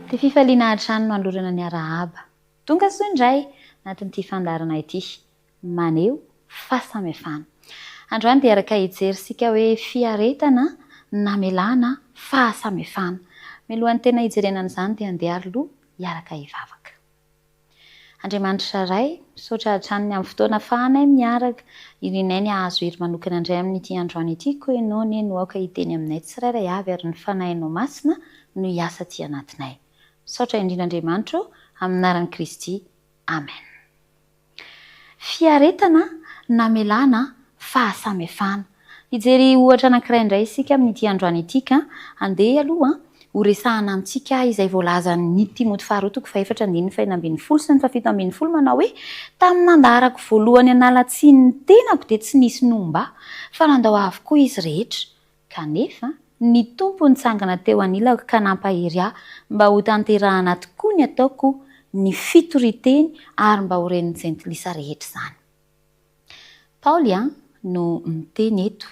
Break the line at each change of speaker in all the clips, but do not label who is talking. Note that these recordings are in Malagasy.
Ty fifaliana trano no andorana ny arahaba. Tonga soa indray anatin'ity fandarana ity. Maneho fahasamifahana. Androany dia araka hijery sika hoe fiaretana namelana fahasamifahana. Milohan'ny tena hijerena an'izany dia andeha aloha hiaraka hivavaka. Andriamanitra ray, misaotra hatranony amin'ny fotoana fahanay miaraka, irinay ny ahazo hery manokana indray amin'ity androany ity, koa ianao no aoka hiteny aminay tsirairay avy ary ny fanahinao masina no hiasa aty anatinay. Misaotra indrindra'Andriamanitra amin'ny anaran'i Kristy. Amen. Fiaretana namelana fahasamifahana. Hijery ohatra anankiray indray isika amin'ity androany ity ka andeha aloha ho resahana amintsika izay voalaza ny Timoty faharoa toko faha 4:5-7 sy ny 7:7 manao hoe tamin'ny nandaharako voalohany analatsiny ny tenako dia tsy nisy nomba fa nandao avokoa izy rehetra, kanefa ny tompo nitsangana teo anilako ka nampahery ahy mba ho tanterahana tokoa ny ataoko ny fitoriteny ary mba ho ren'ny jentilisa rehetra izany. Paoly no miteny eto.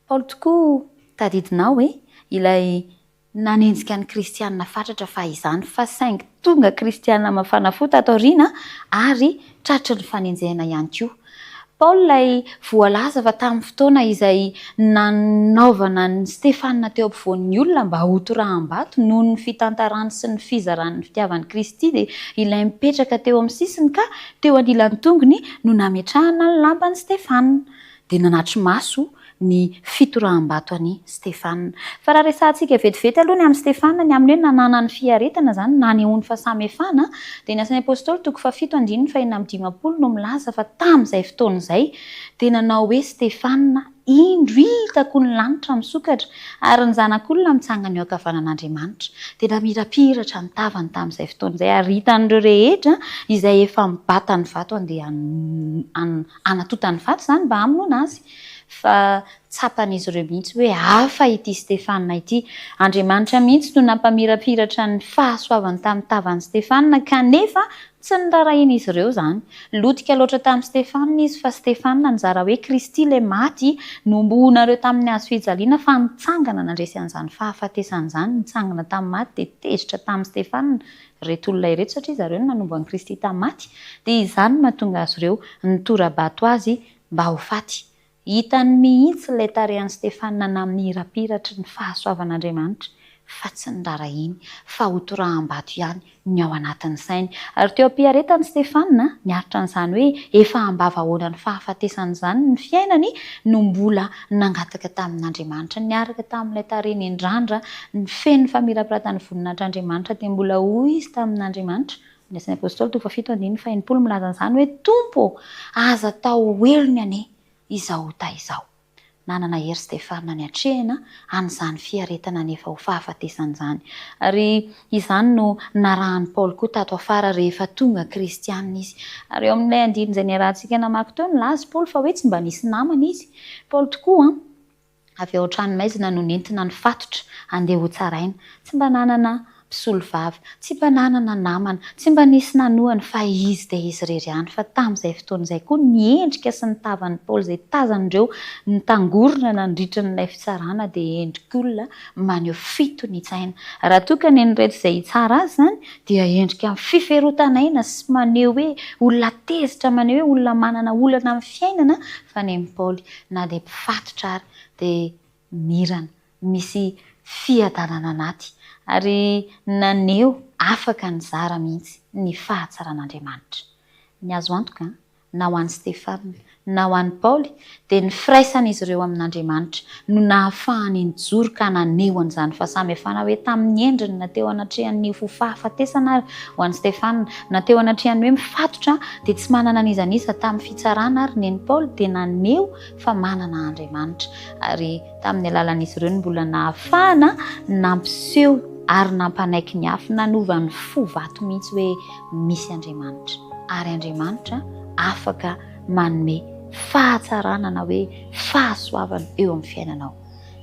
Paoly tokoa tadidinao hoe ilay nanenjika ny kristianina fatratra fa izany fa saingy tonga kristianina mafana fo tato aoriana ary tratra ny fanenjehana ihany koa. Paoly ilay voalaza fa tamin'ny fotoana izay nanaovana ny Stefanina teo ampovoan'ny olona mba ho toraham-bato noho ny fitantarany sy ny fizarany fitiavan'i Kristy dia ilay mipetraka teo amin'ny sisiny ka teo anilan'ny tongony no nametrahana ny lamban'i Stefanina dia nanatry maso ny fitoraham-bato an'i Stefanina. Fa raha resahantsika vetivety aloha ny amin'ny Stefanina ny amin'ny hoe nanana ny fiaretana izany nanehoany fahasamifahana dia ny asan'ny apôstôly toko 7:5-10 no milaza fa tamin'izay fotoana izay dia nanao hoe Stefanina indro hitako ny lanitra misokatra ary ny zanak'olona mitsangana eo ankavanan'Andriamanitra dia namirapiratra ny tavany tamin'izay fotoana izay ary hitan'ireo rehetra izay efa mibata ny vato andeha anatota ny vato izany mba hamonoana azy. Fa tsapan'izy ireo mihitsy hoe hafa ity Stefanina ity. Andriamanitra mihitsy no nampamirapiratra ny fahasoavany tamin'ny tavan'i Stefanina kanefa tsy nirarahiana izy ireo izany. Lotika loatra tamin'i Stefanina izy fa Stefanina nizara hoe Kristy ilay maty nombohonareo tamin'ny hazo fijaliana fa nitsangana nandresy an'izany fahafatesana izany, nitsangana tamin'ny maty dia tezitra tamin'i Stefanina reto olona ireto satria zareo no nanombo an'i Kristy tamin'ny maty dia izany mahatonga azy ireo nitora-bato azy mba ho faty. Hitany mihitsy ilay tarehan'i Stefanina namirapiratra ny fahasoavan'Andriamanitra fa tsy nirarahiny fa ho toraham-bato ihany ny ao anatin'ny sainy. Ary teo am-piaretan'i Stefanina niaritra an'izany hoe efa hambava ahoana ny fahafatesana izany ny fiainany no mbola nangataka tamin'Andriamanitra, niaraka tamin'ilay tarehiny indrandra ny feno famirapiratany voninahitr'Andriamanitra dia mbola hoy izy tamin'Andriamanitra. Ny asan'ny apôstôly toko 7:5 milaza an'izany hoe Tompo, aza tao helony anie izao ta izao. Nanana hery Stefanina ny hatrehana an'izany fiaretana nefa ho fahafatesana izany. Ary izany no narahan'i Paoly koa tato afara rehefa tonga kristianina izy. Ary eo amin'ilay andiny izay niarahantsika namaky teo nilaza Paoly fa hoe tsy mba nisy namana izy. Paoly tokoa avy ao an-tranomaizina no nentina ny fatotra andeha ho tsaraina. Tsy mba nanana mpisolo vavy, tsy mba nanana namana, tsy mba nisy nanohany fa izy dia izy rery ihany. Fa tamin'izay fotoana izay koa ny endrika sy ny tavan'i Paoly izay tazan'ireo nitangorona nandritra n'ilay fitsarana dia endrik'olona maneho fito ny tsaina. Raha toa ka ny reto izay tsara azy izany dia endrika amin'ny fiferotanaina sy maneho hoe olona tezitra, maneho hoe olona manana olana amin'ny fiainana. Fa ny amin'ny Paoly na dia mpifatotra ary dia mirana, misy fiadanana anaty. Ary naneho afaka nizara mihitsy ny fahatsaran'Andriamanitra. Ny azo antoka na ho an'i Stefanina na ho an'i Paoly dia ny firaisan'izy ireo amin'Andriamanitra no nahafahany nijoro ka naneho an'izany fahasamifahana hoe tamin'ny endriny na teo anatrehan'ny ho fahafatesana ary ho an'i Stefanina na teo anatrehan'ny hoe mifatotra dia tsy manana n'izaniza tamin'ny fitsarana ary ny Paoly dia naneho fa manana Andriamanitra. Ary tamin'ny alalan'izy ireo mbola nahafahana nampiseho ary nampanaiky ny hafa nanova ny fo vato mihitsy hoe misy Andriamanitra. Ary Andriamanitra afaka manome fahatsarana na hoe fahasoavana eo amin'ny fiainanao.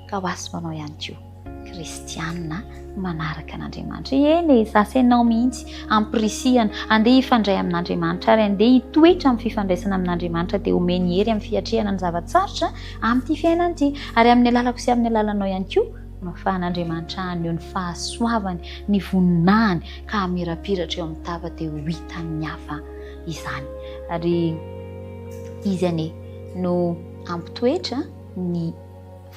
Ka ho asy manao ihany koa kristianina manaraka an'Andriamanitra. Eny zasy ianao mihitsy ampirisihana, andeha hifandray amin'Andriamanitra ary andeha hitoetra amin'ny fifandraisana amin'Andriamanitra dia omeny hery amin'ny fiatrehana ny zavatsarotra amin'ity fiainana ity. Ary amin'ny alalako sy amin'ny alalanao ihany koa no ahafahan'Andriamanitra any eo ny fahasoavany ny voninahiny ka hamirapiratra eo amin'ny tava dia ho hitan'ny hafa izany. Ary izy anie no ampitoetra ny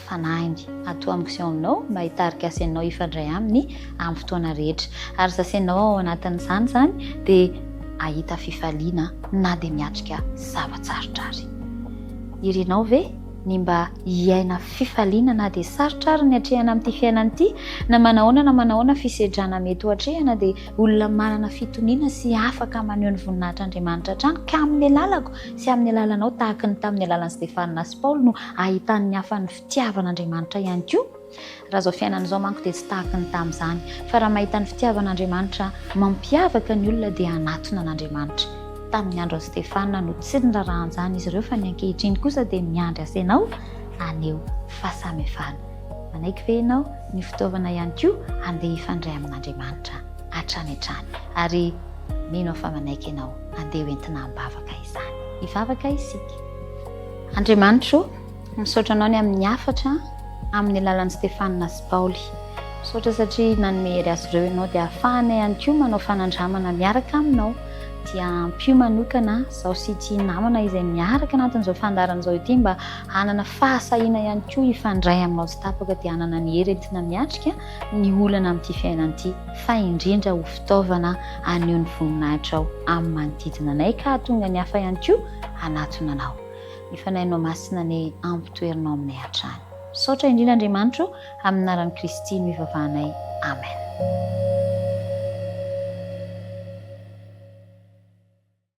fanahiny ato amiko sy aminao mba hitarika asenao ifandray aminy amin'ny fotoana rehetra. Ary sasenao ao anatin'izany zany dia ahita fifaliana na dia miatrika zava-tsarotra ary. Irenao ve ny mba hiaina fifaliana na dia sarotra ary ny hatrehana amin'ity fiainana ity, na manahoana fisedrana mety ho hatrehana dia olona manana fitoniana sy afaka maneho ny voninahitr'Andriamanitra hatrany ka amin'ny alalako sy amin'ny alalanao tahaka ny tamin'ny alalan'i Stefana sy Paoly no ahitan'ny hafa ny fitiavan'Andriamanitra ihany koa. Raha izao fiainana izao manko dia tsy tahaka ny tamin'izany, fa raha mahita ny fitiavan'Andriamanitra mampiavaka ny olona dia hanatona an'Andriamanitra. Tamin'ny andro Stefana no tsy nirarahan'izany izy ireo, fa ny ankehitriny kosa dia miandry asenao aneo fahasamifahana. Manaiky ve ianao ny fitaovana ihany koa andeha hifandray amin'Andriamanitra hatrany hatrany, ary mino fa manaiky ianao andeha hoentina hambavaka izany. Hivavaka isika. Andriamanitra misaotra anao ny amin'ny hafatra amin'ny alalan'i Stefana sy Paoly. Misaotra satria nanome hery azy ireo ianao dia ahafahana ihany koa manao fanandramana miaraka aminao. Dia ampio manokana izao sy ity namana izay miaraka anatin'izao fandarana izao ity mba hanana fahasahiana ihany koa hifandray aminao tsy tapaka, dia hanana ny hery entina miatrika ny olana amin'ity fiainana ity, fa indrindra ho fitaovana aneho ny voninahitra ao amin'ny manodidina anay ka hahatonga ny hafa ihany koa hanatona anao. Ny fanahinao masina ny ampitoerinao aminay hatrany. Misaotra indrindra Andriamanitra amin'ny anaran'i Kristy no ivavahanay. Amen.